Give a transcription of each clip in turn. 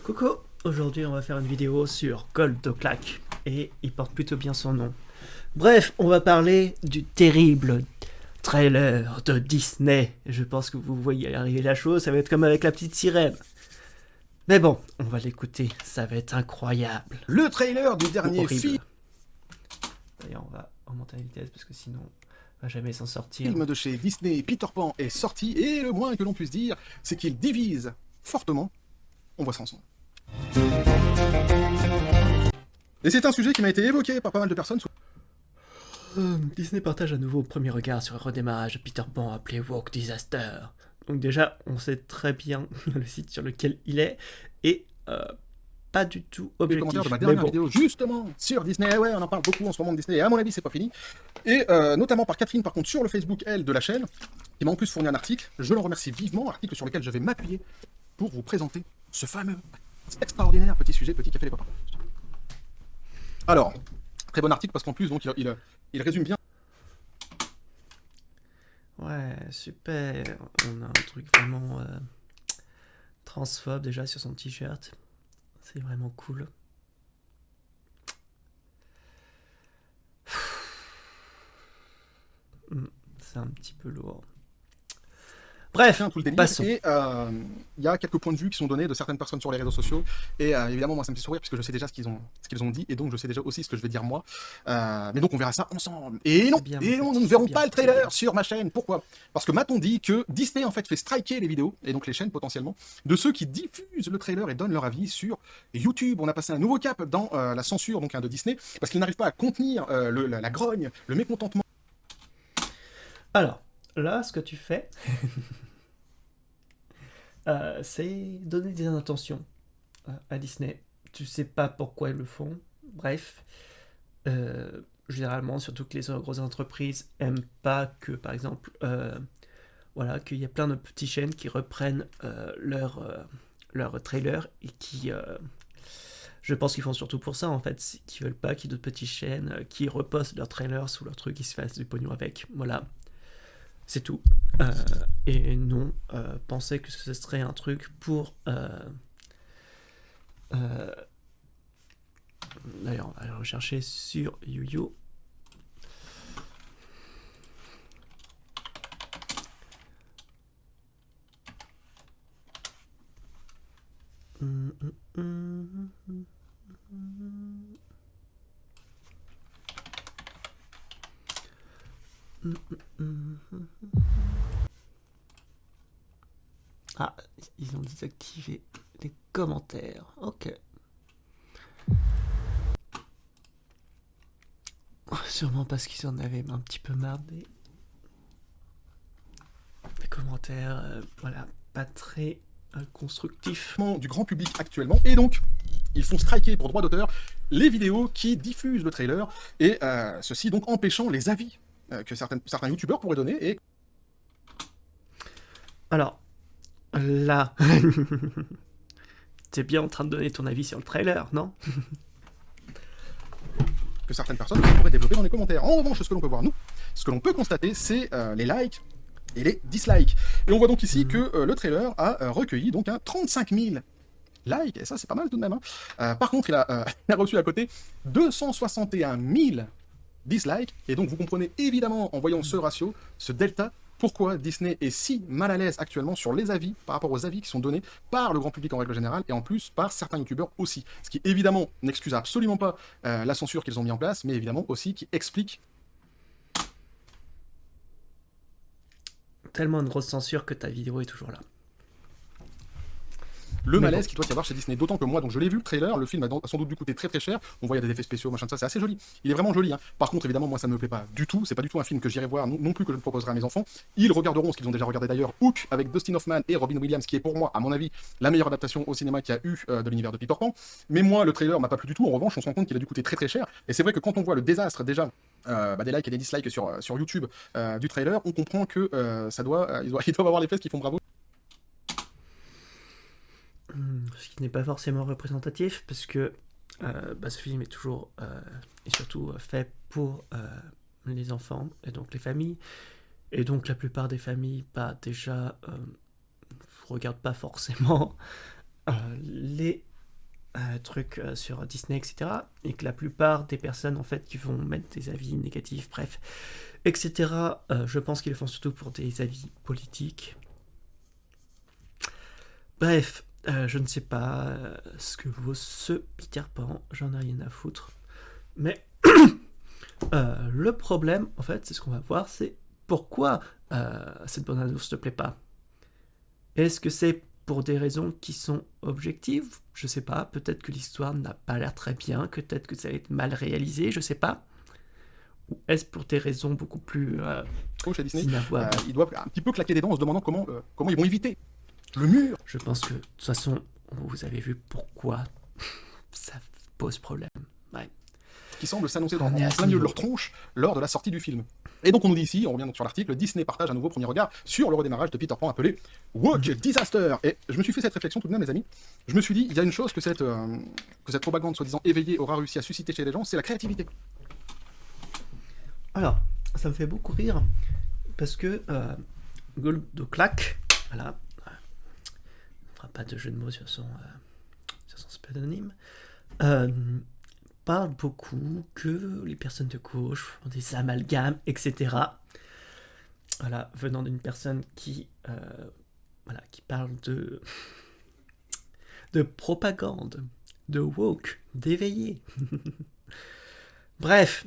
Coucou, aujourd'hui on va faire une vidéo sur Gold O'Clack et il porte plutôt bien son nom. Bref, on va parler du terrible trailer de Disney. Je pense que vous voyez arriver la chose, ça va être comme avec la petite sirène. Mais bon, on va l'écouter, ça va être incroyable. Le trailer du dernier Horrible. D'ailleurs, on va augmenter la vitesse parce que sinon on va jamais s'en sortir. film de chez Disney, Peter Pan, est sorti et le moins que l'on puisse dire, c'est qu'il divise fortement. On voit ça ensemble. Et c'est un sujet qui m'a été évoqué par pas mal de personnes. Disney partage à nouveau au premier regard sur un redémarrage de Peter Pan appelé Walk Disaster. Donc déjà, on sait très bien le site sur lequel il est et pas du tout Les objectif. commentaires de ma dernière vidéo justement sur Disney. Ouais, on en parle beaucoup en ce moment de Disney et à mon avis c'est pas fini. Et notamment par Catherine par contre sur le Facebook elle de la chaîne qui m'a en plus fourni un article. Je l'en remercie vivement, article sur lequel je vais m'appuyer pour vous présenter ce fameux extraordinaire petit sujet, petit café les papas. Alors, très bon article parce qu'en plus donc il résume bien. Ouais, super. On a un truc vraiment transphobe déjà sur son t-shirt. C'est vraiment cool. C'est un petit peu lourd. Bref, Tout le délire. passons. Et il y a quelques points de vue qui sont donnés de certaines personnes sur les réseaux sociaux. Et évidemment, moi, ça me fait sourire parce que je sais déjà ce qu'ils ont dit. Et donc, je sais déjà aussi ce que je vais dire moi. Mais donc, on verra ça ensemble. Et non, bien, nous ne verrons pas le trailer sur ma chaîne. Pourquoi? Parce que m'a-t-on dit que Disney, en fait, fait striker les vidéos, et donc les chaînes potentiellement, de ceux qui diffusent le trailer et donnent leur avis sur YouTube. On a passé un nouveau cap dans la censure donc, de Disney, parce qu'ils n'arrivent pas à contenir la grogne, le mécontentement. Alors, là, ce que tu fais, c'est donner des intentions à Disney. Tu sais pas pourquoi ils le font. Bref, généralement, surtout que les grosses entreprises aiment pas que, par exemple, voilà, qu'il y a plein de petites chaînes qui reprennent leur trailer et qui, je pense qu'ils font surtout pour ça en fait, qui veulent pas qu'il y ait d'autres petites chaînes qui repostent leurs trailers sous leur truc, qui se fassent du pognon avec. Voilà. C'est tout. Et non, penser que ce serait un truc pour... D'ailleurs, on va aller rechercher sur YouYou. Ah, ils ont désactivé les commentaires. Ok. Sûrement parce qu'ils en avaient un petit peu marre des commentaires, voilà, pas très constructifs. Du grand public actuellement. Et donc, ils font striker pour droit d'auteur les vidéos qui diffusent le trailer. Et ceci donc empêchant les avis que certains youtubeurs pourraient donner. Et alors, là, t'es bien en train de donner ton avis sur le trailer, non? que certaines personnes pourraient développer dans les commentaires. En revanche, ce que l'on peut voir, nous, ce que l'on peut constater, c'est les likes et les dislikes. Et on voit donc ici que le trailer a recueilli donc un 35 000 likes, et ça c'est pas mal tout de même. Hein. Par contre, il a reçu à côté 261 000 dislikes, et donc vous comprenez évidemment en voyant ce ratio, ce delta, pourquoi Disney est si mal à l'aise actuellement sur les avis, par rapport aux avis qui sont donnés par le grand public en règle générale, et en plus par certains youtubeurs aussi. Ce qui évidemment n'excuse absolument pas la censure qu'ils ont mis en place, mais évidemment aussi qui explique Tellement une grosse censure que ta vidéo est toujours là. le malaise qu'il doit y avoir chez Disney. D'autant que moi, donc je l'ai vu le trailer, le film a sans doute dû coûter très très cher. On voit il y a des effets spéciaux, machin de ça, c'est assez joli. Il est vraiment joli. Hein. Par contre, évidemment, moi ça ne me plaît pas du tout. C'est pas du tout un film que j'irai voir, non plus que je proposerai à mes enfants. Ils regarderont ce qu'ils ont déjà regardé d'ailleurs, Hook avec Dustin Hoffman et Robin Williams, qui est pour moi, à mon avis, la meilleure adaptation au cinéma qu'il y a eu de l'univers de Peter Pan. Mais moi, le trailer m'a pas plu du tout. En revanche, on se rend compte qu'il a dû coûter très très cher. Et c'est vrai que quand on voit le désastre déjà. Des likes et des dislikes sur YouTube du trailer, on comprend que ils doivent avoir les fesses qui font bravo. Ce qui n'est pas forcément représentatif, parce que ce film est toujours et surtout fait pour les enfants et donc les familles. Et donc la plupart des familles, déjà, regardent pas forcément les trucs sur Disney, etc. Et que la plupart des personnes en fait qui vont mettre des avis négatifs, bref, etc. Je pense qu'ils le font surtout pour des avis politiques. Bref, je ne sais pas ce que vaut ce Peter Pan, j'en ai rien à foutre. Mais le problème, en fait, c'est ce qu'on va voir, c'est pourquoi cette bande-annonce ne te plaît pas. Est-ce que c'est pour des raisons qui sont objectives? Je sais pas, peut-être que l'histoire n'a pas l'air très bien, peut-être que ça va être mal réalisé, je sais pas. Ou est-ce pour des raisons beaucoup plus Chez Disney, inavouables? ils doivent un petit peu claquer des dents en se demandant comment ils vont éviter le mur. Je pense que, de toute façon, vous avez vu pourquoi ça pose problème. Ouais. Qui semble s'annoncer dans On est à en ce plein milieu de niveau. leur tronche lors de la sortie du film. Et donc on nous dit ici, on revient donc sur l'article, Disney partage un nouveau premier regard sur le redémarrage de Peter Pan appelé Woke Disaster. Et je me suis fait cette réflexion tout de même, mes amis. Je me suis dit, il y a une chose que cette propagande soi-disant éveillée aura réussi à susciter chez les gens, c'est la créativité. Alors, ça me fait beaucoup rire parce que Goldoclack, voilà, on fera pas de jeu de mots sur son pseudonyme, parle beaucoup que les personnes de gauche font des amalgames, etc. Voilà, venant d'une personne qui parle de propagande, de woke, d'éveillé. Bref,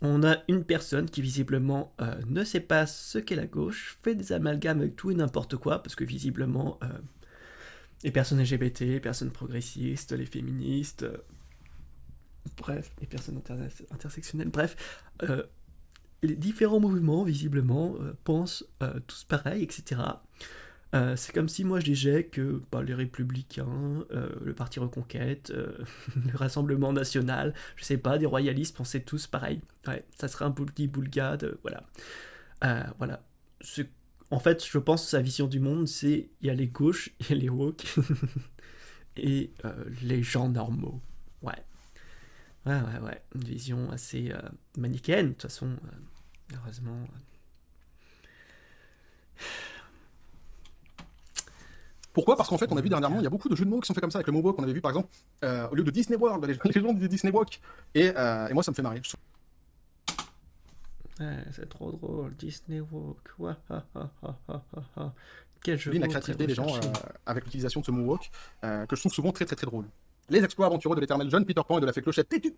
on a une personne qui visiblement ne sait pas ce qu'est la gauche, fait des amalgames avec tout et n'importe quoi, parce que visiblement les personnes LGBT, les personnes progressistes, les féministes, bref, les personnes intersectionnelles, bref, les différents mouvements visiblement pensent tous pareil, etc. C'est comme si moi je disais que les Républicains, le Parti Reconquête, le Rassemblement National, je sais pas, des royalistes pensaient tous pareil. Ouais, ça serait un boulga-boulgade, voilà. Voilà. En fait, je pense que sa vision du monde, c'est il y a les gauches, il y a les woke, et les gens normaux. Ouais. Ouais. Une vision assez manichéenne, de toute façon, heureusement. Pourquoi? Parce qu'en fait, on a vu dernièrement, il y a beaucoup de jeux de mots qui sont faits comme ça avec le mot woke. On avait vu par exemple, au lieu de Disney World, les gens disaient Disney Woke. Et moi, ça me fait marrer. Ouais, c'est trop drôle, Disney Woke. Quel jeu La créativité des gens avec l'utilisation de ce mot woke, que je trouve souvent très très très drôle. Les exploits aventureux de l'éternel jeune Peter Pan et de la fée Clochette têtue,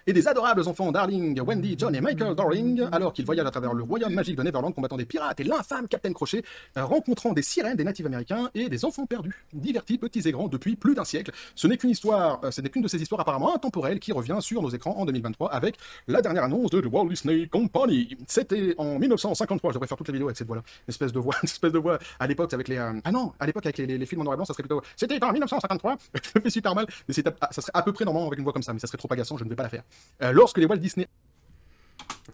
et des adorables enfants Darling, Wendy, John et Michael Darling, alors qu'ils voyagent à travers le royaume magique de Neverland combattant des pirates et l'infâme Captain Crochet, rencontrant des sirènes, des natifs américains et des enfants perdus, divertis petits et grands depuis plus d'un siècle. Ce n'est qu'une de ces histoires apparemment intemporelles qui revient sur nos écrans en 2023 avec la dernière annonce de The Walt Disney Company. C'était en 1953, je devrais faire toutes les vidéos avec cette voix-là, une espèce de voix à l'époque avec les... à l'époque avec les films en noir et blanc, ça serait plutôt... C'était en 1953, ça fait super mal, mais ça serait à peu près normalement avec une voix comme ça, mais ça serait trop agaçant, je ne vais pas la faire. Lorsque les Walt Disney...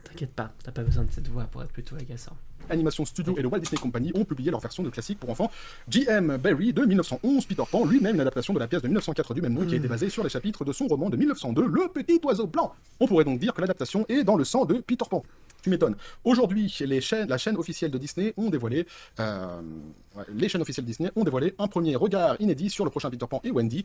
T'inquiète pas, t'as pas besoin de cette voix pour être plutôt agaçant. Animation Studio et le Walt Disney Company ont publié leur version de classique pour enfants J.M. Barrie de 1911, Peter Pan, lui-même une adaptation de la pièce de 1904 du même nom qui a été basée sur les chapitres de son roman de 1902, Le Petit Oiseau Blanc. On pourrait donc dire que l'adaptation est dans le sang de Peter Pan. Tu m'étonnes. Aujourd'hui, la chaîne officielle de Disney ont dévoilé, les chaînes officielles de Disney ont dévoilé un premier regard inédit sur le prochain Peter Pan et Wendy.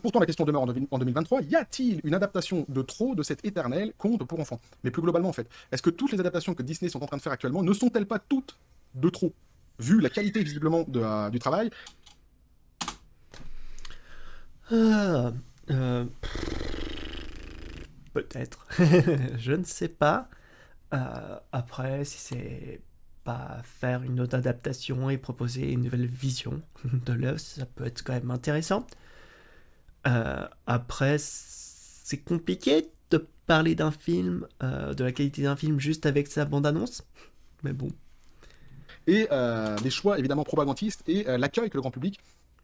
Pourtant, la question demeure en 2023, y a-t-il une adaptation de trop de cet éternel conte pour enfants? Mais plus globalement, en fait, est-ce que toutes les adaptations que Disney sont en train de faire actuellement ne sont-elles pas toutes de trop, vu la qualité visiblement du travail? Peut-être. Je ne sais pas. Après, si c'est pas faire une autre adaptation et proposer une nouvelle vision de l'œuvre, ça peut être quand même intéressant. Après, c'est compliqué de parler d'un film, de la qualité d'un film juste avec sa bande-annonce. Mais bon. Et des choix évidemment propagandistes et l'accueil que le grand public,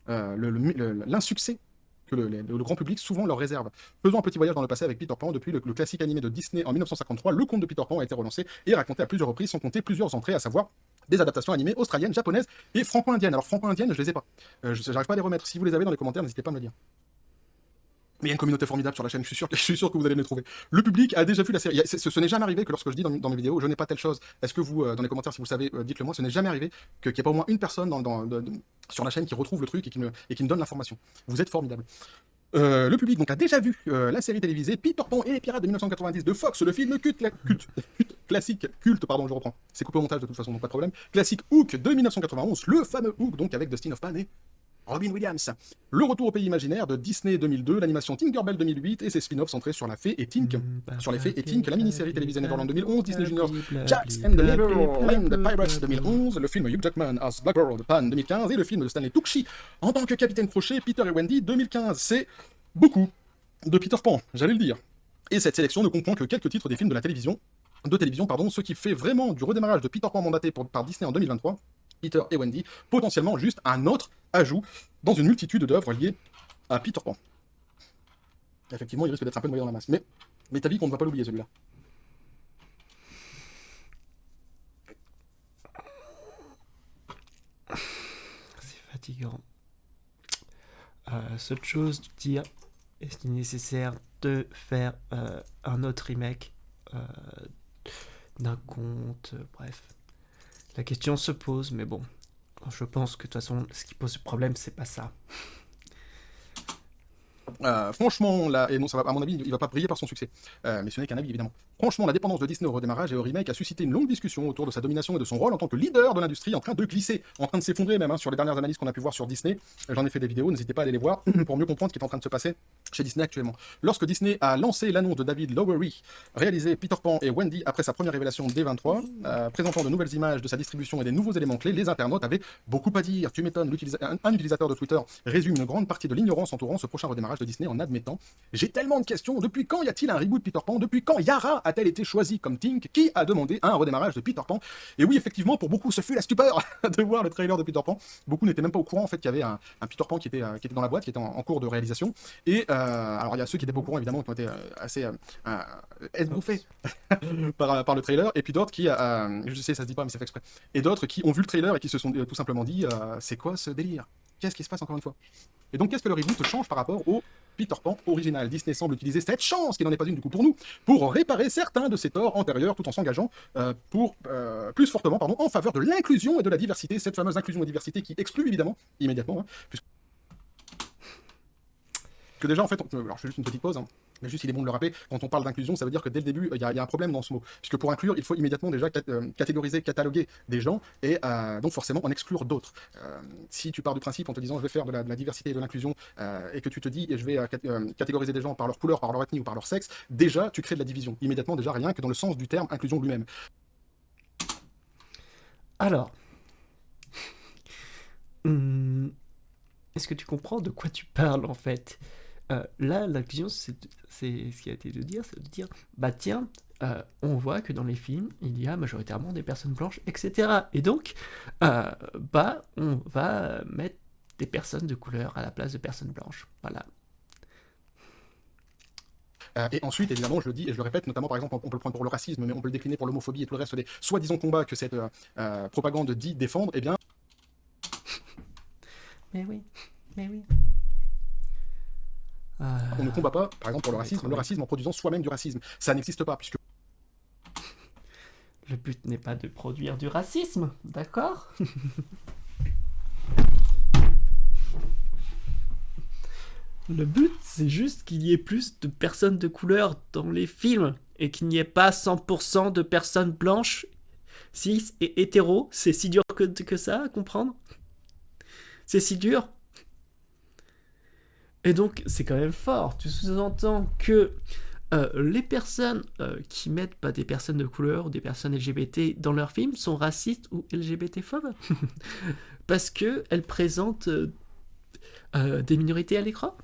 l'insuccès que le grand public souvent leur réserve. Faisons un petit voyage dans le passé avec Peter Pan. Depuis le classique animé de Disney en 1953, le conte de Peter Pan a été relancé et raconté à plusieurs reprises sans compter plusieurs entrées, à savoir des adaptations animées australiennes, japonaises et franco-indiennes. Alors franco-indiennes, je les ai pas. J'arrive pas à les remettre. Si vous les avez dans les commentaires, n'hésitez pas à me le dire. Mais il y a une communauté formidable sur la chaîne, je suis sûr que vous allez me les trouver. Le public a déjà vu la série. Ce n'est jamais arrivé que lorsque je dis dans mes vidéos, je n'ai pas telle chose. Est-ce que vous, dans les commentaires, si vous savez, dites-le moi, ce n'est jamais arrivé qu'il n'y ait pas au moins une personne sur la chaîne qui retrouve le truc et qui me donne l'information. Vous êtes formidable. Le public donc a déjà vu la série télévisée Peter Pan et les pirates de 1990 de Fox, le film classique, culte, pardon, je reprends, c'est coupé au montage de toute façon, donc pas de problème, classique Hook de 1991, le fameux Hook, donc avec Dustin Hoffman et Robin Williams. Le retour au pays imaginaire de Disney 2002, l'animation Tinkerbell 2008 et ses spin-offs centrés sur la fée et Tink. Sur les fées et Tink, la mini-série télévisée Neverland 2011, Disney Junior, Jax and the Neverland Pirates 2011, le film Hugh Jackman as Blackbird Pan 2015 et le film de Stanley Tucci en tant que Capitaine Crochet, Peter et Wendy 2015. C'est beaucoup de Peter Pan, j'allais le dire. Et cette sélection ne comprend que quelques titres des films de télévision, ce qui fait vraiment du redémarrage de Peter Pan mandaté par Disney en 2023, Peter et Wendy, potentiellement juste un autre ajout dans une multitude d'œuvres liées à Peter Pan. Effectivement, il risque d'être un peu noyé dans la masse, mais t'as vu qu'on ne va pas l'oublier celui-là. C'est fatigant. Seule chose de dire, est-ce nécessaire de faire un autre remake d'un conte, bref. La question se pose, mais bon, je pense que de toute façon, ce qui pose le problème, c'est pas ça. Franchement, là, et non, ça va, à mon avis, il va pas briller par son succès, mais ce n'est qu'un avis évidemment. Franchement, la dépendance de Disney au redémarrage et au remake a suscité une longue discussion autour de sa domination et de son rôle en tant que leader de l'industrie, en train de glisser, en train de s'effondrer même, sur les dernières analyses qu'on a pu voir sur Disney. J'en ai fait des vidéos, n'hésitez pas à aller les voir pour mieux comprendre ce qui est en train de se passer chez Disney actuellement. Lorsque Disney a lancé l'annonce de David Lowery, réalisé Peter Pan et Wendy après sa première révélation D23, présentant de nouvelles images de sa distribution et des nouveaux éléments clés, les internautes avaient beaucoup à dire. Tu m'étonnes, un utilisateur de Twitter résume une grande partie de l'ignorance entourant ce prochain redémarrage de Disney en admettant: j'ai tellement de questions, depuis quand y a-t-il un reboot de Peter Pan? Depuis quand Yara a-t-elle été choisie comme Tink? Qui a demandé un redémarrage de Peter Pan? Et oui, effectivement, pour beaucoup, ce fut la stupeur de voir le trailer de Peter Pan. Beaucoup n'étaient même pas au courant en fait qu'il y avait un Peter Pan qui était dans la boîte, qui était en cours de réalisation. Et alors il y a ceux qui étaient pas au courant évidemment, qui ont été assez esbrouffés par le trailer, et puis d'autres qui, je sais ça se dit pas mais c'est fait exprès, et d'autres qui ont vu le trailer et qui se sont tout simplement dit c'est quoi ce délire? Qu'est-ce qui se passe encore une fois? Et donc qu'est-ce que le reboot change par rapport au Peter Pan original? Disney semble utiliser cette chance, qui n'en est pas une du coup pour nous, pour réparer certains de ses torts antérieurs, tout en s'engageant plus fortement en faveur de l'inclusion et de la diversité, cette fameuse inclusion et diversité qui exclut évidemment, immédiatement, puisque déjà en fait, alors je fais juste une petite pause, mais juste il est bon de le rappeler, quand on parle d'inclusion, ça veut dire que dès le début, il y a un problème dans ce mot, puisque pour inclure, il faut immédiatement déjà catégoriser, cataloguer des gens, et donc forcément en exclure d'autres. Si tu pars du principe en te disant je vais faire de la diversité et de l'inclusion, et que tu te dis et je vais catégoriser des gens par leur couleur, par leur ethnie ou par leur sexe, déjà tu crées de la division, immédiatement déjà rien que dans le sens du terme inclusion lui-même. Alors, est-ce que tu comprends de quoi tu parles en fait? Là, l'inclusion, c'est ce qui a été de dire, c'est de dire, bah tiens, on voit que dans les films, il y a majoritairement des personnes blanches, etc. Et donc, bah, on va mettre des personnes de couleur à la place de personnes blanches. Voilà. Et ensuite, évidemment, je le dis et je le répète, notamment par exemple, on peut le prendre pour le racisme, mais on peut le décliner pour l'homophobie et tout le reste des soi-disant combats que cette propagande dit défendre, eh bien... Mais oui. On ne combat pas, par exemple, pour le racisme en produisant soi-même du racisme. Ça n'existe pas, puisque... Le but n'est pas de produire du racisme, d'accord? Le but, c'est juste qu'il y ait plus de personnes de couleur dans les films, et qu'il n'y ait pas 100% de personnes blanches, cis et hétéros. C'est si dur que ça à comprendre? C'est si dur? Et donc, c'est quand même fort. Tu sous-entends que les personnes qui mettent pas des personnes de couleur ou des personnes LGBT dans leurs films sont racistes ou LGBT-phobes parce qu'elles présentent des minorités à l'écran.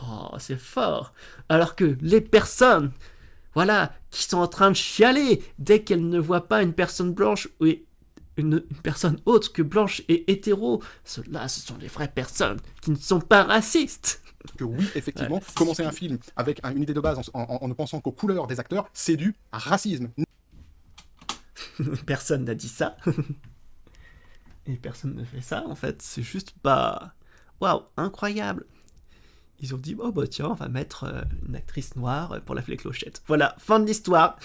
Oh, c'est fort. Alors que les personnes, voilà, qui sont en train de chialer dès qu'elles ne voient pas une personne blanche ou une personne autre que blanche et hétéro, ceux-là, ce sont les vraies personnes qui ne sont pas racistes. Que oui, effectivement, commencer un film avec une idée de base en ne pensant qu'aux couleurs des acteurs, c'est du racisme. Personne n'a dit ça. Et personne ne fait ça, en fait. C'est juste pas... Waouh, incroyable. ils ont dit, oh bah tiens, on va mettre une actrice noire pour la Clochette. Voilà, fin de l'histoire.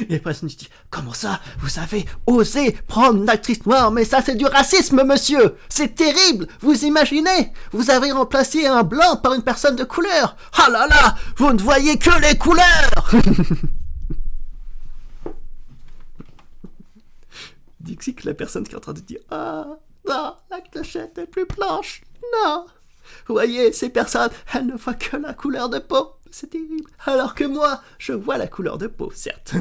Et après, je dis, comment ça, vous avez osé prendre une actrice noire, mais ça c'est du racisme, monsieur. C'est terrible, vous imaginez? Vous avez remplacé un blanc par une personne de couleur. Ah là là, vous ne voyez que les couleurs. Dixie, que la personne qui est en train de dire, ah non, la Clochette est plus blanche, non. Vous voyez, ces personnes, elles ne voient que la couleur de peau. C'est terrible. Alors que moi, je vois la couleur de peau, certes.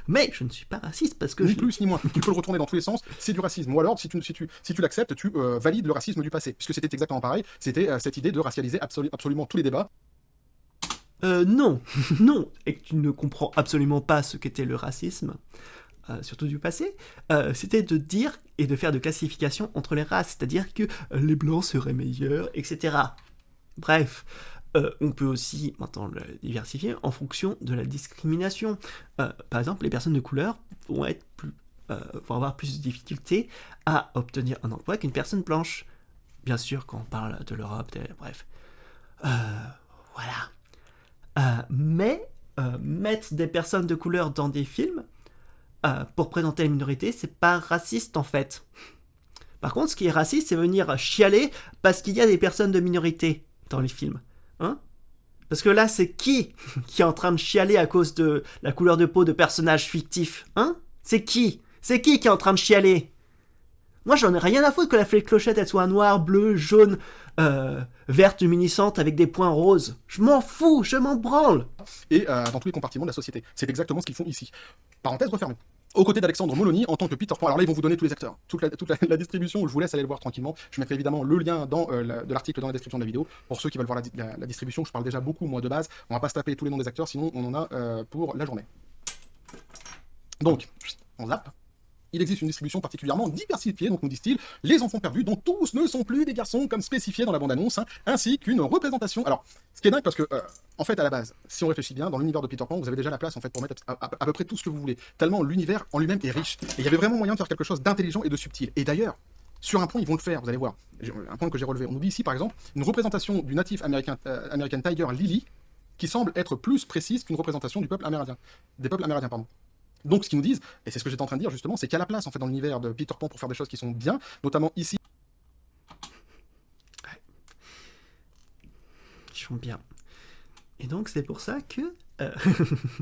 Mais je ne suis pas raciste parce que... Ni plus ni moins. Tu peux le retourner dans tous les sens, c'est du racisme. Ou alors, si tu l'acceptes, tu valides le racisme du passé. Puisque c'était exactement pareil. C'était cette idée de racialiser absolument tous les débats. Non. Non. Et que tu ne comprends absolument pas ce qu'était le racisme. Surtout du passé, c'était de dire et de faire de classification entre les races, c'est-à-dire que les blancs seraient meilleurs, etc. Bref, on peut aussi maintenant le diversifier en fonction de la discrimination. Par exemple, les personnes de couleur vont avoir plus de difficultés à obtenir un emploi qu'une personne blanche. Bien sûr, quand on parle de l'Europe, bref. Voilà. Mais mettre des personnes de couleur dans des films, pour présenter la minorité, c'est pas raciste en fait. Par contre, ce qui est raciste, c'est venir chialer parce qu'il y a des personnes de minorité dans les films. Hein? Parce que là, c'est qui est en train de chialer à cause de la couleur de peau de personnages fictifs? Hein? C'est qui est en train de chialer? Moi, j'en ai rien à foutre que la Clochette, elle soit noire, bleue, jaune, verte, luminescente avec des points roses. Je m'en fous, je m'en branle. Et dans tous les compartiments de la société. C'est exactement ce qu'ils font ici. Parenthèse refermée. Aux côtés d'Alexandre Molony en tant que Peter Pan. Alors là, ils vont vous donner tous les acteurs. Toute la distribution, je vous laisse aller le voir tranquillement. Je mettrai évidemment le lien de l'article dans la description de la vidéo. Pour ceux qui veulent voir la distribution, je parle déjà beaucoup, moi, de base. On va pas se taper tous les noms des acteurs, sinon on en a pour la journée. Donc, on zappe. Il existe une distribution particulièrement diversifiée, donc nous disent-ils, les enfants perdus, dont tous ne sont plus des garçons comme spécifié dans la bande-annonce, hein, ainsi qu'une représentation. Alors, ce qui est dingue, parce que, en fait, à la base, si on réfléchit bien, dans l'univers de Peter Pan, vous avez déjà la place, en fait, pour mettre à peu près tout ce que vous voulez, tellement l'univers en lui-même est riche. Et il y avait vraiment moyen de faire quelque chose d'intelligent et de subtil. Et d'ailleurs, sur un point, ils vont le faire, vous allez voir. Un point que j'ai relevé. On nous dit ici, par exemple, une représentation du natif American Tiger Lily, qui semble être plus précise qu'une représentation du peuple amérindien. Des peuples amérindiens, pardon. Donc, ce qu'ils nous disent, et c'est ce que j'étais en train de dire justement, c'est qu'il y a la place en fait dans l'univers de Peter Pan pour faire des choses qui sont bien, notamment ici. Ouais. Ils sont bien. Et donc, c'est pour ça que.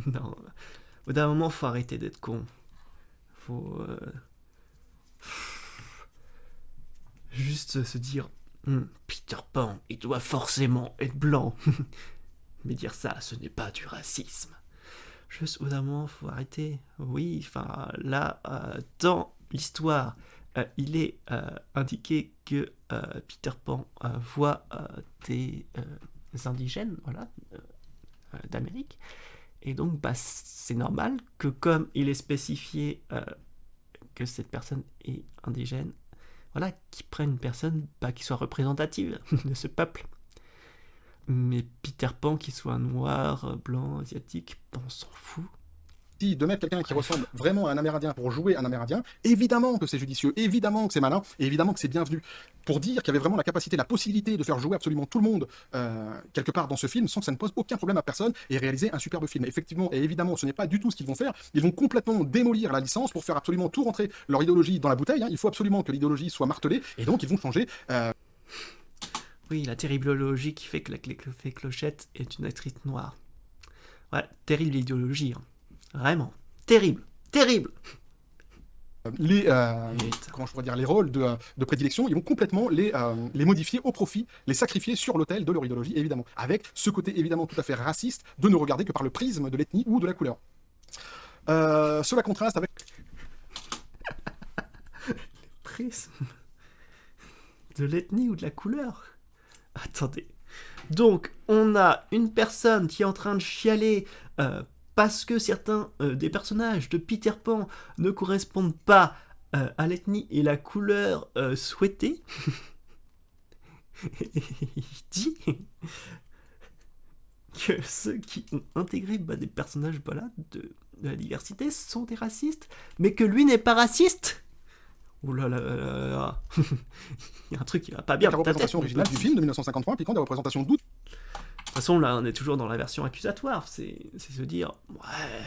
Non. Au bout d'un moment, faut arrêter d'être con. Faut. Juste se dire Peter Pan, il doit forcément être blanc. Mais dire ça, ce n'est pas du racisme. Juste au bout d'un moment, faut arrêter. Oui, enfin, là, dans l'histoire, il est indiqué que Peter Pan voit des indigènes, voilà, d'Amérique. Et donc, bah, c'est normal que comme il est spécifié que cette personne est indigène, voilà, qu'ils prennent une personne qui soit représentative de ce peuple. Mais Peter Pan, qu'il soit noir, blanc, asiatique, on s'en fout. De mettre quelqu'un qui ressemble vraiment à un Amérindien pour jouer un Amérindien, évidemment que c'est judicieux, évidemment que c'est malin, et évidemment que c'est bienvenu. Pour dire qu'il y avait vraiment la capacité, la possibilité de faire jouer absolument tout le monde quelque part dans ce film sans que ça ne pose aucun problème à personne et réaliser un superbe film. Effectivement, et évidemment, ce n'est pas du tout ce qu'ils vont faire. Ils vont complètement démolir la licence pour faire absolument tout rentrer leur idéologie dans la bouteille. Hein. Il faut absolument que l'idéologie soit martelée, et donc ils vont changer. Oui, la terrible idéologie qui fait que la Clochette est une actrice noire. Ouais, terrible idéologie. Hein. Vraiment. Terrible. Terrible. Comment je pourrais dire, les rôles de prédilection, ils vont complètement les modifier au profit, les sacrifier sur l'autel de leur idéologie, évidemment. Avec ce côté évidemment tout à fait raciste de ne regarder que par le prisme de l'ethnie ou de la couleur. Cela contraste avec... Le prisme de l'ethnie ou de la couleur? Attendez. Donc, on a une personne qui est en train de chialer parce que certains des personnages de Peter Pan ne correspondent pas à l'ethnie et la couleur souhaitée. Il dit que ceux qui ont intégré des personnages de la diversité sont des racistes, mais que lui n'est pas raciste. Ouh là là là là là. Il y a un truc qui va pas bien La dans ta tête. représentation mon originale petit. du film de 1953 impliquant des représentations douteuses. De toute façon, là, on est toujours dans la version accusatoire. C'est se dire, ouais,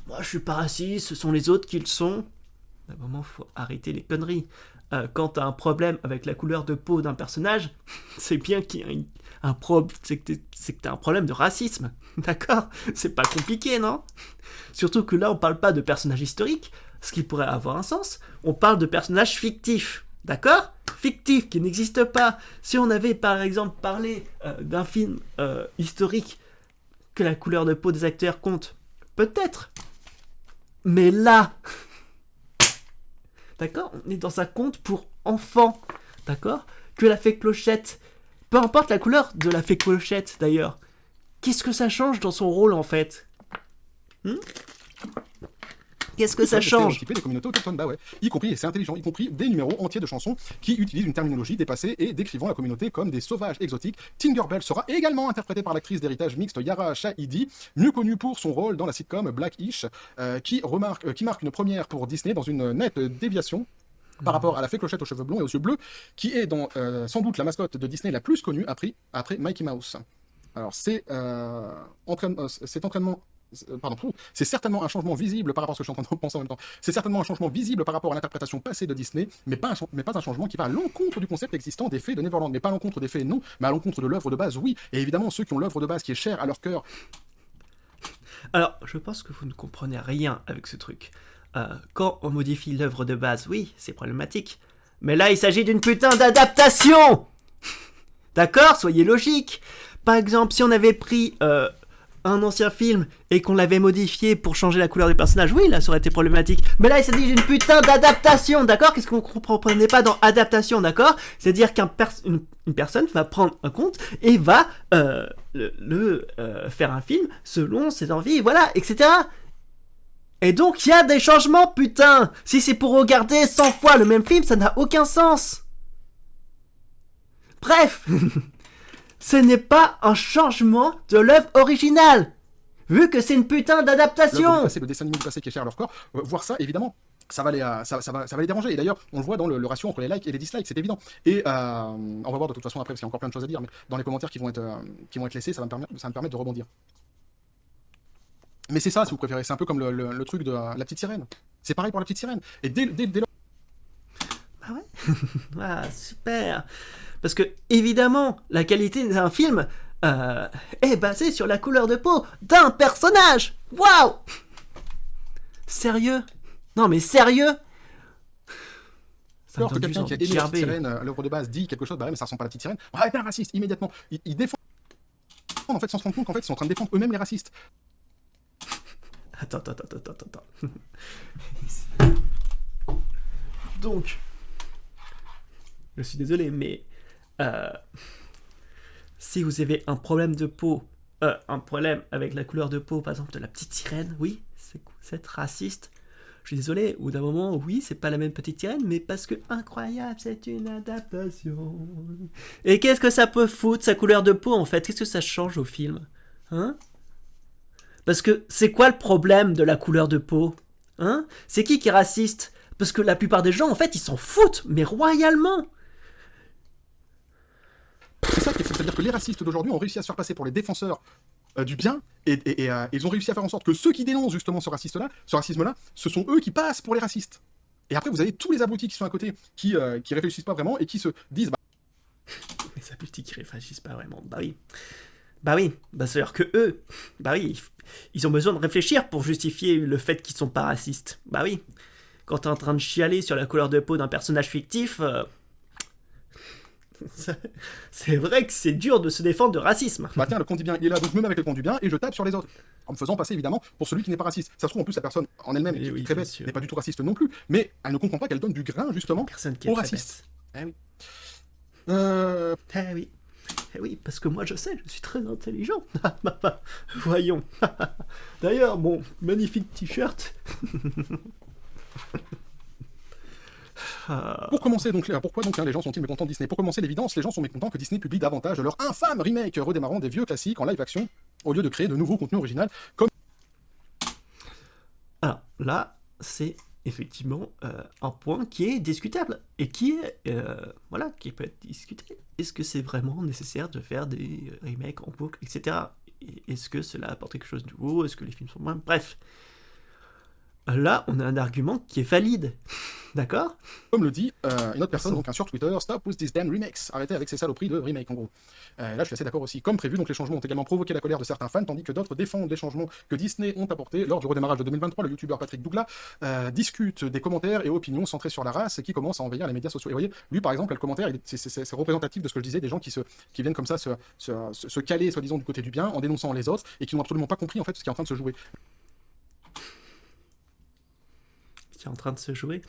moi je suis pas raciste, ce sont les autres qui le sont. À un moment, faut arrêter les conneries. Quand t'as un problème avec la couleur de peau d'un personnage, c'est bien qu'il y a c'est que t'as un problème de racisme. D'accord? C'est pas compliqué, non? Surtout que là, on parle pas de personnages historiques, ce qui pourrait avoir un sens. On parle de personnages fictifs. D'accord? Fictifs, qui n'existent pas. Si on avait par exemple parlé d'un film historique que la couleur de peau des acteurs compte, peut-être. Mais là, d'accord, on est dans un conte pour enfants, d'accord, que la fée Clochette, peu importe la couleur de la fée Clochette d'ailleurs, qu'est-ce que ça change dans son rôle en fait? Qu'est-ce que ça change? Stéréotyper les communautés autochtones, bah ouais. Y compris, et c'est intelligent, y compris des numéros entiers de chansons qui utilisent une terminologie dépassée et décrivant la communauté comme des sauvages exotiques. Tinkerbell sera également interprétée par l'actrice d'héritage mixte Yara Shahidi, mieux connue pour son rôle dans la sitcom Blackish, qui marque une première pour Disney dans une nette déviation par rapport à la fée Clochette aux cheveux blonds et aux yeux bleus, qui est sans doute la mascotte de Disney la plus connue après Mickey Mouse. Alors c'est c'est certainement un changement visible par rapport à ce que je suis en train de penser en même temps. C'est certainement un changement visible par rapport à l'interprétation passée de Disney, mais pas un changement qui va à l'encontre du concept existant des fées de Neverland. Mais pas à l'encontre des fées, non, mais à l'encontre de l'œuvre de base, oui. Et évidemment, ceux qui ont l'œuvre de base qui est chère à leur cœur. Alors, je pense que vous ne comprenez rien avec ce truc. Quand on modifie l'œuvre de base, oui, c'est problématique. Mais là, il s'agit d'une putain d'adaptation. D'accord? Soyez logique. Par exemple, si on avait pris un ancien film et qu'on l'avait modifié pour changer la couleur du personnage, oui, là, ça aurait été problématique. Mais là, il s'agit d'une putain d'adaptation, d'accord? Qu'est-ce que vous comprenez pas dans adaptation, d'accord? C'est-à-dire qu'une personne va prendre un conte et va faire un film selon ses envies, voilà, etc. Et donc, il y a des changements, putain! Si c'est pour regarder 100 fois le même film, ça n'a aucun sens! Bref! Ce n'est pas un changement de l'œuvre originale! Vu que c'est une putain d'adaptation! C'est le dessin animé du passé qui est cher à leur corps. Voir ça, évidemment, ça va les déranger. Et d'ailleurs, on le voit dans le ratio entre les likes et les dislikes, c'est évident. Et on va voir de toute façon après, parce qu'il y a encore plein de choses à dire, mais dans les commentaires qui vont être laissés, ça va me permettre de rebondir. Mais c'est ça, si vous préférez. C'est un peu comme le truc de la petite sirène. C'est pareil pour la petite sirène. Et dès lors... Ah ouais. Ah, super. Parce que, évidemment, la qualité d'un film est basée sur la couleur de peau d'un personnage. Waouh! Sérieux? Non, mais sérieux? Alors que quelqu'un qui a aimé la petite sirène, l'œuvre de base, dit quelque chose, bah ouais, mais ça ressemble pas à la petite sirène. Ah, t'es un raciste, immédiatement. Ils défendent, en fait, sans se rendre compte qu'en fait, ils sont en train de défendre eux-mêmes les racistes. Attends. Donc, je suis désolé, mais si vous avez un problème de peau, un problème avec la couleur de peau, par exemple, de la petite sirène, oui, c'est raciste. Je suis désolé, au bout d'un moment, oui, c'est pas la même petite sirène, mais parce que incroyable, c'est une adaptation. Et qu'est-ce que ça peut foutre, sa couleur de peau, en fait? Qu'est-ce que ça change au film? Hein? Parce que c'est quoi le problème de la couleur de peau? Hein? C'est qui est raciste? Parce que la plupart des gens, en fait, ils s'en foutent, mais royalement. C'est ça qui est fou, c'est-à-dire que les racistes d'aujourd'hui ont réussi à se faire passer pour les défenseurs du bien, et ils ont réussi à faire en sorte que ceux qui dénoncent justement ce racisme-là, ce sont eux qui passent pour les racistes. Et après, vous avez tous les abrutis qui sont à côté, qui réfléchissent pas vraiment, et qui se disent... Les abrutis qui réfléchissent pas vraiment, bah oui, c'est-à-dire que eux, bah oui, ils ont besoin de réfléchir pour justifier le fait qu'ils sont pas racistes. Bah oui, quand t'es en train de chialer sur la couleur de peau d'un personnage fictif, c'est vrai que c'est dur de se défendre de racisme. Bah tiens, le compte du bien, il est là, donc je me mets avec le compte du bien et je tape sur les autres. En me faisant passer évidemment pour celui qui n'est pas raciste. Ça se trouve en plus la personne en elle-même, qui est très bête, n'est pas du tout raciste non plus, mais elle ne comprend pas qu'elle donne du grain justement aux racistes. Eh oui. Eh oui, parce que moi je sais, je suis très intelligent. Voyons. D'ailleurs, mon magnifique t-shirt. Pour commencer, pourquoi les gens sont-ils mécontents de Disney? Pour commencer, l'évidence, les gens sont mécontents que Disney publie davantage leur infâme remake redémarrant des vieux classiques en live action, au lieu de créer de nouveaux contenus originaux comme... Alors là, c'est effectivement un point qui est discutable et qui est voilà, qui peut être discuté. Est-ce que c'est vraiment nécessaire de faire des remakes en boucle, etc. Est-ce que cela apporte quelque chose de nouveau? Est-ce que les films sont moins... Bref. Là, on a un argument qui est valide. D'accord? Comme le dit une autre personne, donc sur Twitter, stop with these damn remakes. Arrêtez avec ces saloperies de remake, en gros. Là, je suis assez d'accord aussi. Comme prévu, donc les changements ont également provoqué la colère de certains fans, tandis que d'autres défendent les changements que Disney ont apportés. Lors du redémarrage de 2023, le youtubeur Patrick Douglas discute des commentaires et opinions centrés sur la race qui commencent à envahir les médias sociaux. Et vous voyez, lui, par exemple, le commentaire, c'est représentatif de ce que je disais, des gens qui viennent comme ça se caler, soi-disant, du côté du bien, en dénonçant les autres, et qui n'ont absolument pas compris, en fait, ce qui est en train de se jouer. Qui est en train de se jouer,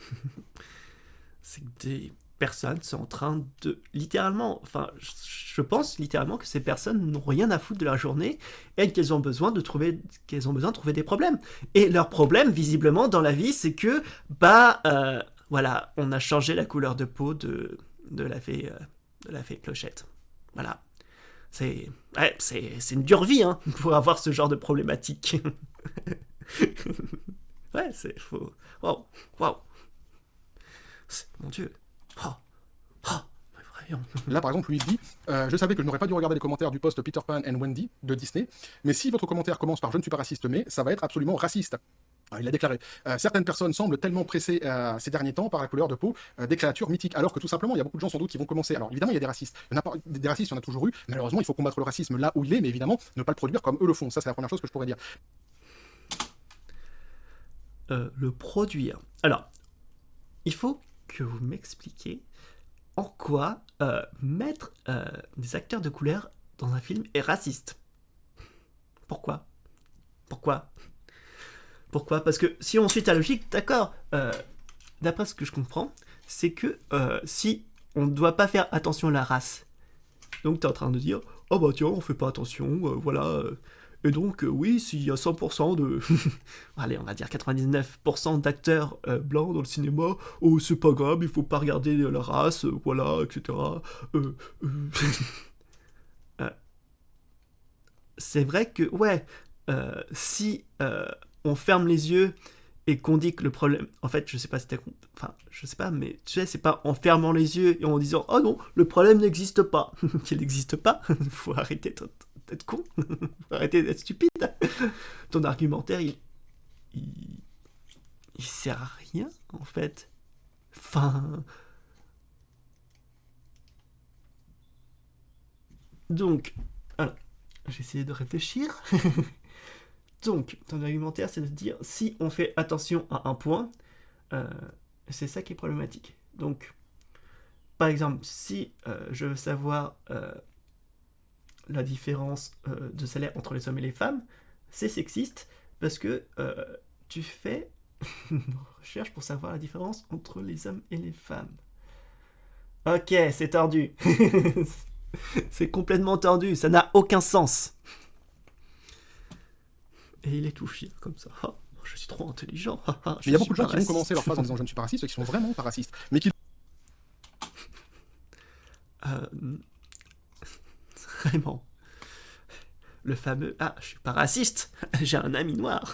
c'est que des personnes sont en train de littéralement, enfin je pense littéralement que ces personnes n'ont rien à foutre de leur journée et qu'elles ont besoin de trouver des problèmes. Et leur problème visiblement dans la vie, c'est que voilà, on a changé la couleur de peau de la fée Clochette. Voilà. C'est une dure vie hein, pour avoir ce genre de problématique. Ouais, c'est faux. Wow. Mon Dieu. Voyons. Là, par exemple, lui, il dit je savais que je n'aurais pas dû regarder les commentaires du post Peter Pan and Wendy de Disney, mais si votre commentaire commence par je ne suis pas raciste, mais ça va être absolument raciste. Il a déclaré certaines personnes semblent tellement pressées ces derniers temps par la couleur de peau des créatures mythiques, alors que tout simplement, il y a beaucoup de gens sans doute qui vont commencer. Alors évidemment, il y a des racistes. Des racistes, il y en a toujours eu. Malheureusement, il faut combattre le racisme là où il est, mais évidemment, ne pas le produire comme eux le font. Ça, c'est la première chose que je pourrais dire. Le produire. Alors, il faut que vous m'expliquiez en quoi mettre des acteurs de couleur dans un film est raciste. Pourquoi? Parce que si on suit ta logique, d'accord, d'après ce que je comprends, c'est que si on ne doit pas faire attention à la race, donc tu es en train de dire, oh bah tiens, on fait pas attention, voilà... Et donc, oui, s'il y a 100% de... allez, on va dire 99% d'acteurs blancs dans le cinéma, oh, c'est pas grave, il faut pas regarder la race, voilà, etc. C'est vrai que, ouais, si on ferme les yeux et qu'on dit que le problème... En fait, je sais pas si t'as... Enfin, je sais pas, mais tu sais, c'est pas en fermant les yeux et en disant « Oh non, le problème n'existe pas !» Qu'il n'existe pas, faut arrêter d'être con, faut arrêter d'être stupide. Ton argumentaire, il sert à rien, en fait. Enfin... Donc, alors, j'ai essayé de réfléchir. Donc, ton argumentaire, c'est de dire, si on fait attention à un point, c'est ça qui est problématique. Donc, par exemple, si je veux savoir la différence de salaire entre les hommes et les femmes, c'est sexiste, parce que tu fais une recherche pour savoir la différence entre les hommes et les femmes. Ok, c'est tordu. C'est complètement tordu, ça n'a aucun sens. Et il est tout fier comme ça. Oh, je suis trop intelligent. Il y a beaucoup de gens qui vont commencer leur phrase en disant je ne suis pas raciste, ceux qui sont vraiment pas racistes, mais qui... Vraiment. Le fameux « Ah, je suis pas raciste, j'ai un ami noir ».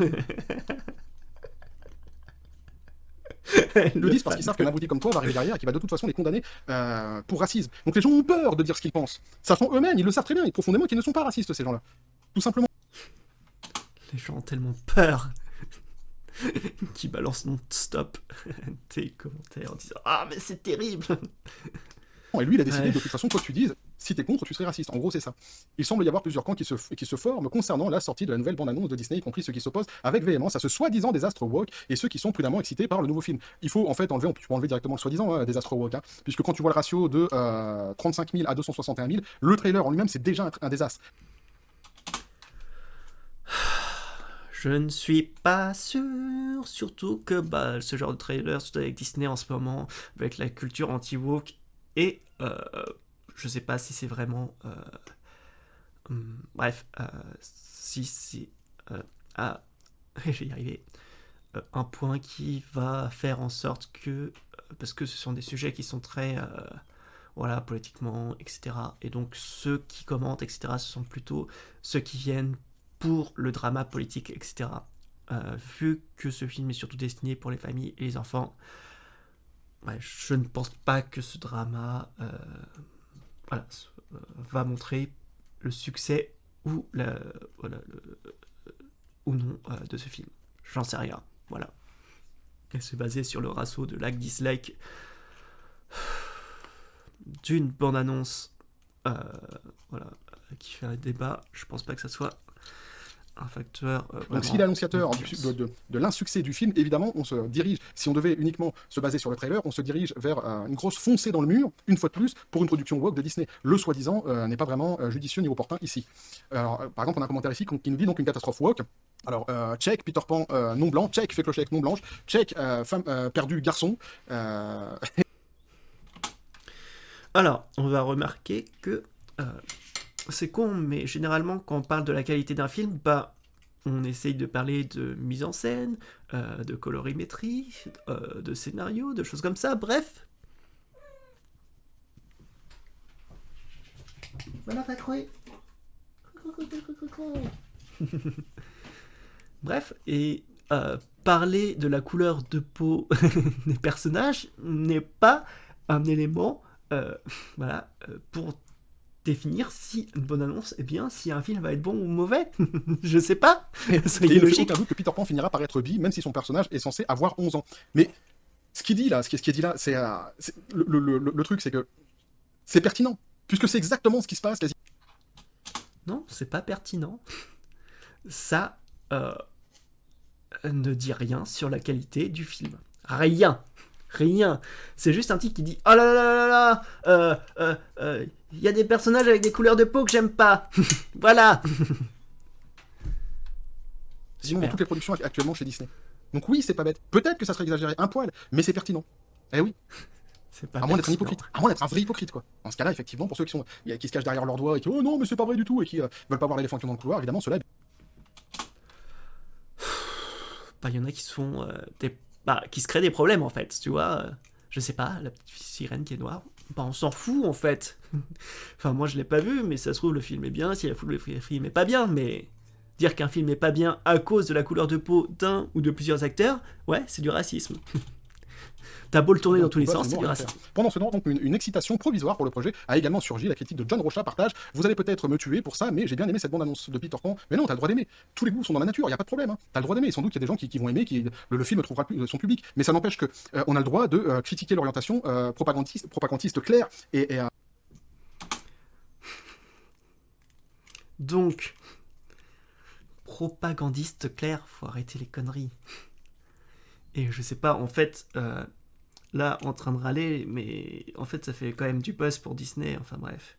le disent parce qu'ils savent qu'un abruti comme toi va arriver derrière et qui va de toute façon les condamner pour racisme. Donc les gens ont peur de dire ce qu'ils pensent. Sachant eux-mêmes, ils le savent très bien et profondément qu'ils ne sont pas racistes, ces gens-là. Tout simplement. Les gens ont tellement peur qu'ils balancent non-stop tes commentaires en disant « Ah, mais c'est terrible !» Et lui, il a décidé de toute façon, quoi que tu dises, si t'es contre, tu serais raciste. En gros, c'est ça. Il semble y avoir plusieurs camps qui se forment concernant la sortie de la nouvelle bande-annonce de Disney, y compris ceux qui s'opposent avec véhémence à ce soi-disant désastre woke et ceux qui sont prudemment excités par le nouveau film. Il faut en fait enlever, tu peux enlever directement le soi-disant désastre woke, hein, puisque quand tu vois le ratio de 35 000 à 261 000, le trailer en lui-même, c'est déjà un désastre. Je ne suis pas sûr, surtout que ce genre de trailer, surtout avec Disney en ce moment, avec la culture anti-woke, et je sais pas si c'est vraiment... bref, si c'est... je vais y arriver. Un point qui va faire en sorte que... parce que ce sont des sujets qui sont très... voilà, politiquement, etc. Et donc ceux qui commentent, etc., ce sont plutôt ceux qui viennent pour le drama politique, etc. vu que ce film est surtout destiné pour les familles et les enfants, ouais, je ne pense pas que ce drama va montrer le succès ou, ou non de ce film. J'en sais rien. Voilà. Elle se basait sur le ratio de like-dislike d'une bande-annonce qui fait un débat. Je pense pas que ça soit un facteur. Donc s'il est annonciateur de l'insuccès du film, évidemment, on se dirige, si on devait uniquement se baser sur le trailer, on se dirige vers une grosse foncée dans le mur, une fois de plus, pour une production woke de Disney. Le soi-disant n'est pas vraiment judicieux ni opportun ici. Alors, par exemple, on a un commentaire ici qui nous dit donc une catastrophe woke. Alors, check, Peter Pan non blanc, check, fait clocher avec non blanche, check, femme perdue, garçon. Alors, on va remarquer que c'est con, mais généralement, quand on parle de la qualité d'un film, on essaye de parler de mise en scène, de colorimétrie, de scénario, de choses comme ça, bref. Voilà, pas trouvé. Bref, et parler de la couleur de peau des personnages n'est pas un élément pour définir si une bonne annonce, si un film va être bon ou mauvais. Je sais pas. Soyez logique. Il ne fait aucun doute que Peter Pan finira par être bi, même si son personnage est censé avoir 11 ans. Mais ce qui est dit là, c'est le truc, c'est que c'est pertinent, puisque c'est exactement ce qui se passe quasi. Non, c'est pas pertinent. Ça ne dit rien sur la qualité du film. Rien. C'est juste un type qui dit « Oh là là là là il y a des personnages avec des couleurs de peau que j'aime pas. » Voilà. Sinon, dans toutes les productions actuellement chez Disney. Donc oui, c'est pas bête. Peut-être que ça serait exagéré un poil, mais c'est pertinent. Eh oui. C'est pas à moins d'être un hypocrite. À moins d'être un vrai hypocrite, quoi. Dans ce cas-là, effectivement, pour ceux qui se cachent derrière leurs doigts et qui « Oh non, mais c'est pas vrai du tout » et qui veulent pas voir l'éléphant qui est dans le couloir, évidemment, ceux-là... Il y en a qui se font qui se créent des problèmes, en fait, tu vois. Je sais pas, la petite sirène qui est noire, on s'en fout, en fait. Enfin, moi, je l'ai pas vu, mais ça se trouve, le film est bien, si le film est pas bien, mais dire qu'un film est pas bien à cause de la couleur de peau d'un ou de plusieurs acteurs, ouais, c'est du racisme. T'as beau le tourner dans tous les sens, c'est du racisme. Pendant ce temps, donc, une excitation provisoire pour le projet a également surgi. La critique de John Rocha partage « Vous allez peut-être me tuer pour ça, mais j'ai bien aimé cette bande-annonce de Peter Pan. » Mais non, t'as le droit d'aimer. Tous les goûts sont dans la nature, y a pas de problème. Hein. T'as le droit d'aimer. Sans doute qu'il y a des gens qui vont aimer, le film trouvera son public. Mais ça n'empêche que on a le droit de critiquer l'orientation propagandiste claire et Donc, propagandiste clair, faut arrêter les conneries. Et je sais pas, en fait... là, en train de râler, mais en fait, ça fait quand même du buzz pour Disney, enfin bref.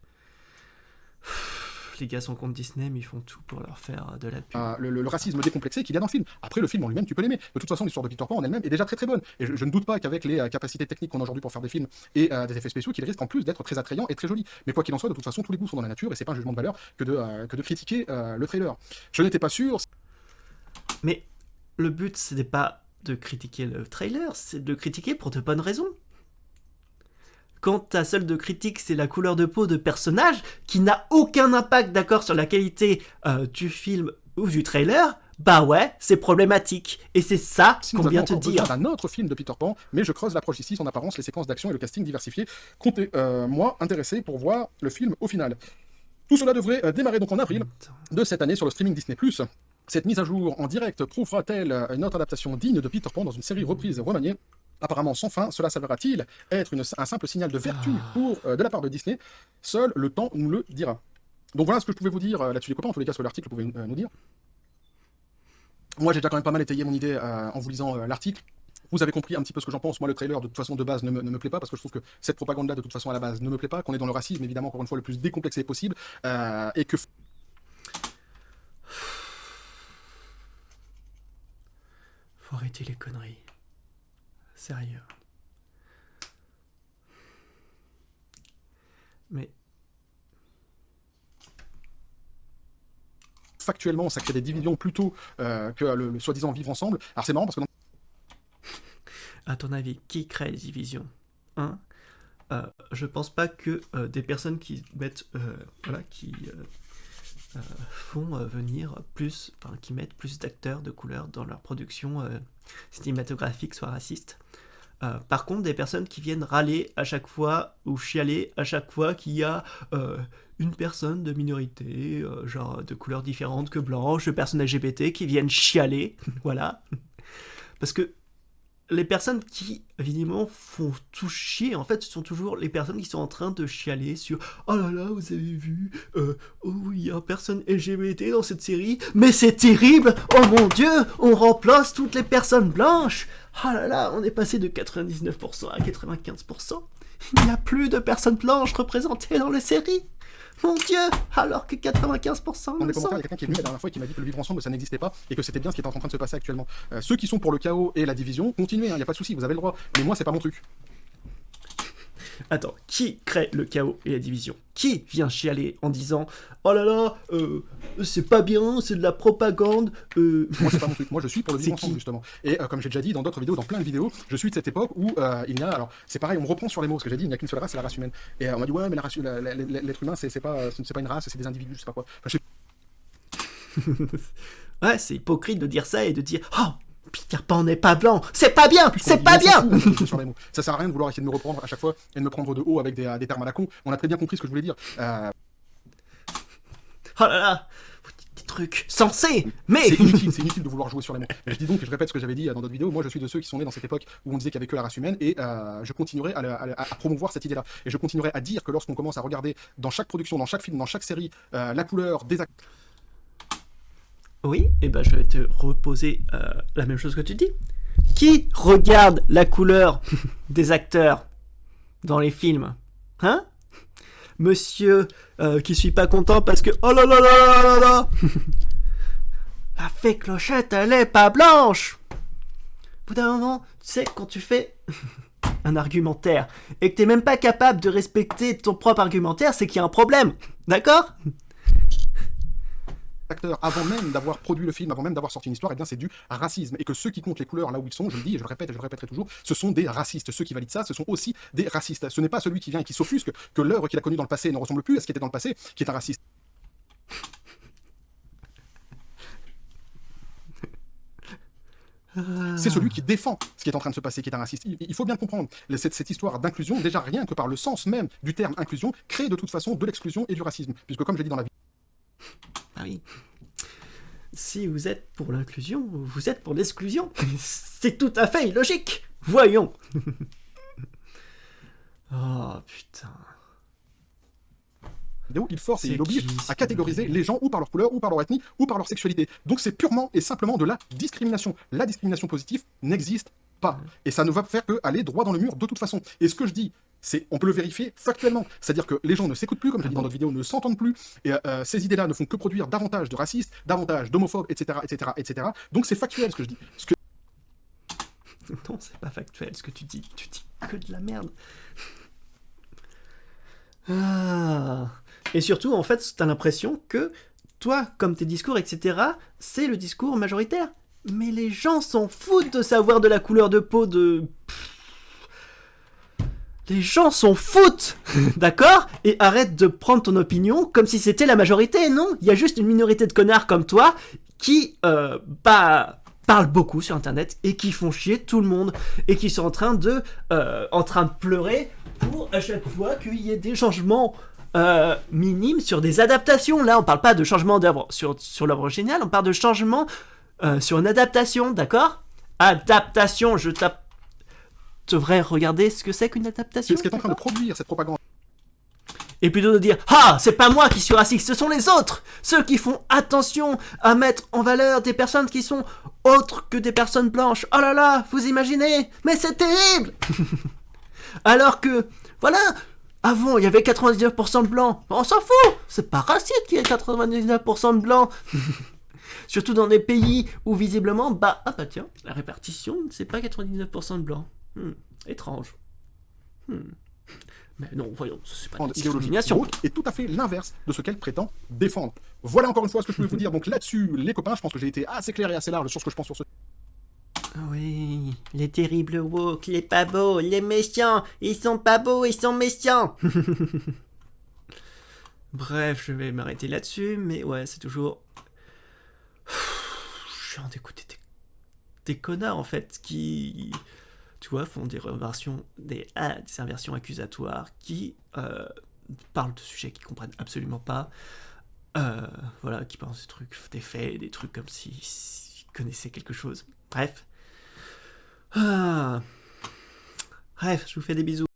Les gars sont contre Disney, mais ils font tout pour leur faire de la pub. Le racisme décomplexé qu'il y a dans le film. Après, le film en lui-même, tu peux l'aimer. De toute façon, l'histoire de Peter Pan en elle-même est déjà très très bonne. Et je ne doute pas qu'avec les capacités techniques qu'on a aujourd'hui pour faire des films et des effets spéciaux, qu'il risque en plus d'être très attrayant et très joli. Mais quoi qu'il en soit, de toute façon, tous les goûts sont dans la nature et c'est pas un jugement de valeur que de critiquer le trailer. Je n'étais pas sûr. Mais le but, c'était pas de critiquer le trailer, c'est de le critiquer pour de bonnes raisons. Quand ta seule de critique, c'est la couleur de peau de personnage, qui n'a aucun impact, d'accord, sur la qualité du film ou du trailer, bah ouais, c'est problématique. Et c'est ça qu'on vient te dire. C'est un autre film de Peter Pan, mais je creuse l'approche ici, son apparence, les séquences d'action et le casting diversifié. Comptez, moi, intéressé pour voir le film au final. Tout cela devrait démarrer donc en avril de cette année sur le streaming Disney+. Cette mise à jour en direct prouvera-t-elle une autre adaptation digne de Peter Pan dans une série reprise remaniée? Apparemment sans fin, cela s'avérera-t-il être un simple signal de vertu de la part de Disney? Seul le temps nous le dira. Donc voilà ce que je pouvais vous dire là-dessus les copains, en tous les cas sur l'article, vous pouvez nous dire. Moi j'ai déjà quand même pas mal étayé mon idée en vous lisant l'article. Vous avez compris un petit peu ce que j'en pense. Moi, le trailer, de toute façon, de base, ne me plaît pas, parce que je trouve que cette propagande-là, de toute façon, à la base, ne me plaît pas, qu'on est dans le racisme, évidemment, encore une fois, le plus décomplexé possible, et que... Faut arrêter les conneries. Sérieux. Mais... Factuellement, ça crée des divisions plutôt que le soi-disant vivre ensemble. Alors c'est marrant parce que... À ton avis, qui crée les divisions, hein? Je pense pas que des personnes qui mettent... font venir plus, enfin qui mettent plus d'acteurs de couleur dans leur production cinématographique soit raciste. Par contre, des personnes qui viennent râler à chaque fois ou chialer à chaque fois qu'il y a une personne de minorité, genre de couleur différente que blanche, de personnes LGBT qui viennent chialer, voilà. Parce que les personnes qui, évidemment, font tout chier, en fait, ce sont toujours les personnes qui sont en train de chialer sur « Oh là là, vous avez vu, oh, il y a personne LGBT dans cette série, mais c'est terrible, oh mon Dieu, on remplace toutes les personnes blanches. Oh là là, on est passé de 99% à 95%. Il n'y a plus de personnes blanches représentées dans les séries. Mon Dieu, alors que 95% Dans le les commentaires, sont. il y a quelqu'un qui est venu la dernière fois et qui m'a dit que le vivre ensemble, ça n'existait pas et que c'était bien ce qui est en train de se passer actuellement. Ceux qui sont pour le chaos et la division, continuez, il n'y a pas de souci, vous avez le droit. Mais moi, c'est pas mon truc. Attends, qui crée le chaos et la division? Qui vient chialer en disant « Oh là là, c'est pas bien, c'est de la propagande Moi, c'est pas mon truc. Moi, je suis pour le vivre C'est ensemble, qui justement. Et comme j'ai déjà dit dans d'autres vidéos, dans plein de vidéos, je suis de cette époque où il n'y a. Alors, c'est pareil, on me reprend sur les mots, parce que j'ai dit, il n'y a qu'une seule race, c'est la race humaine. Et on m'a dit, ouais, mais l'être humain, c'est pas une race, c'est des individus, je sais pas quoi. Enfin, Ouais, c'est hypocrite de dire ça et de dire « Oh, Peter Pan n'est pas blanc, c'est pas bien, plus qu'on c'est dit, pas on s'en bien !» fout, sur les mots. Ça sert à rien de vouloir essayer de me reprendre à chaque fois et de me prendre de haut avec des termes à la con. On a très bien compris ce que je voulais dire. Oh là là, vous dites des trucs sensés, mais... C'est inutile de vouloir jouer sur les mots. Et je dis donc, je répète ce que j'avais dit dans d'autres vidéos, moi je suis de ceux qui sont nés dans cette époque où on disait qu'il n'y avait que la race humaine, et je continuerai à promouvoir cette idée-là. Et je continuerai à dire que lorsqu'on commence à regarder dans chaque production, dans chaque film, dans chaque série, la couleur des acteurs... Oui, et ben je vais te reposer la même chose que tu dis. Qui regarde la couleur des acteurs dans les films? Hein? Monsieur qui suis pas content parce que... Oh là là là là là là la fée Clochette, elle est pas blanche! Au bout d'un moment, tu sais, quand tu fais un argumentaire et que t'es même pas capable de respecter ton propre argumentaire, c'est qu'il y a un problème. D'accord? acteurs, avant même d'avoir produit le film, avant même d'avoir sorti une histoire, eh bien c'est du racisme. Et que ceux qui comptent les couleurs là où ils sont, je le dis et je le répète et je le répéterai toujours, ce sont des racistes. Ceux qui valident ça, ce sont aussi des racistes. Ce n'est pas celui qui vient et qui s'offusque que l'œuvre qu'il a connue dans le passé ne ressemble plus à ce qui était dans le passé, qui est un raciste. C'est celui qui défend ce qui est en train de se passer, qui est un raciste. Il faut bien comprendre, cette histoire d'inclusion, déjà rien que par le sens même du terme inclusion, crée de toute façon de l'exclusion et du racisme. Puisque comme je l'ai dit dans la vidéo... Ah oui. Si vous êtes pour l'inclusion, vous êtes pour l'exclusion. C'est tout à fait illogique. Voyons. Oh putain. Il force et il oblige à catégoriser les gens ou par leur couleur, ou par leur ethnie, ou par leur sexualité. Donc c'est purement et simplement de la discrimination. La discrimination positive n'existe pas. Et ça ne va faire que aller droit dans le mur de toute façon. Et ce que je dis, on peut le vérifier factuellement. C'est-à-dire que les gens ne s'écoutent plus, comme j'ai dit dans d'autres vidéos, ne s'entendent plus. Et ces idées-là ne font que produire davantage de racistes, davantage d'homophobes, etc., etc., etc. Donc c'est factuel ce que je dis. Non, c'est pas factuel ce que tu dis. Tu dis que de la merde. Ah. Et surtout, en fait, t'as l'impression que toi, comme tes discours, etc., c'est le discours majoritaire. Mais les gens s'en foutent de savoir de la couleur de peau de... Les gens s'en foutent, d'accord? Et arrête de prendre ton opinion comme si c'était la majorité, non? Il y a juste une minorité de connards comme toi qui, parlent beaucoup sur Internet et qui font chier tout le monde et qui sont en train de pleurer pour à chaque fois qu'il y ait des changements minimes sur des adaptations. Là, on parle pas de changement d'œuvre sur l'œuvre originale, on parle de changement sur une adaptation, d'accord? Adaptation, je devrais regarder ce que c'est qu'une adaptation. C'est ce qui est en train de produire cette propagande. Et plutôt de dire « Ah, c'est pas moi qui suis raciste, ce sont les autres! Ceux qui font attention à mettre en valeur des personnes qui sont autres que des personnes blanches. Oh là là, vous imaginez? Mais c'est terrible !» Alors que, voilà, avant, il y avait 99% de blancs. On s'en fout! C'est pas raciste qu'il y ait 99% de blancs. Surtout dans des pays où, visiblement, ah bah tiens, la répartition, c'est pas 99% de blancs. Étrange. Mais non, voyons, c'est pas une discrimination. Et tout à fait l'inverse de ce qu'elle prétend défendre. Voilà encore une fois ce que je voulais vous dire. Donc là-dessus, les copains, je pense que j'ai été assez clair et assez large sur ce que je pense sur ce... Oui, les terribles woke, les pas beaux, les méchants, ils sont pas beaux, ils sont méchants. Bref, je vais m'arrêter là-dessus, mais ouais, c'est toujours chiant d'écouter des connards en fait qui, tu vois, font des inversions accusatoires, qui parlent de sujets qu'ils comprennent absolument pas, voilà, qui pensent des trucs, des faits, des trucs comme s'ils connaissaient quelque chose. Bref. Bref, je vous fais des bisous.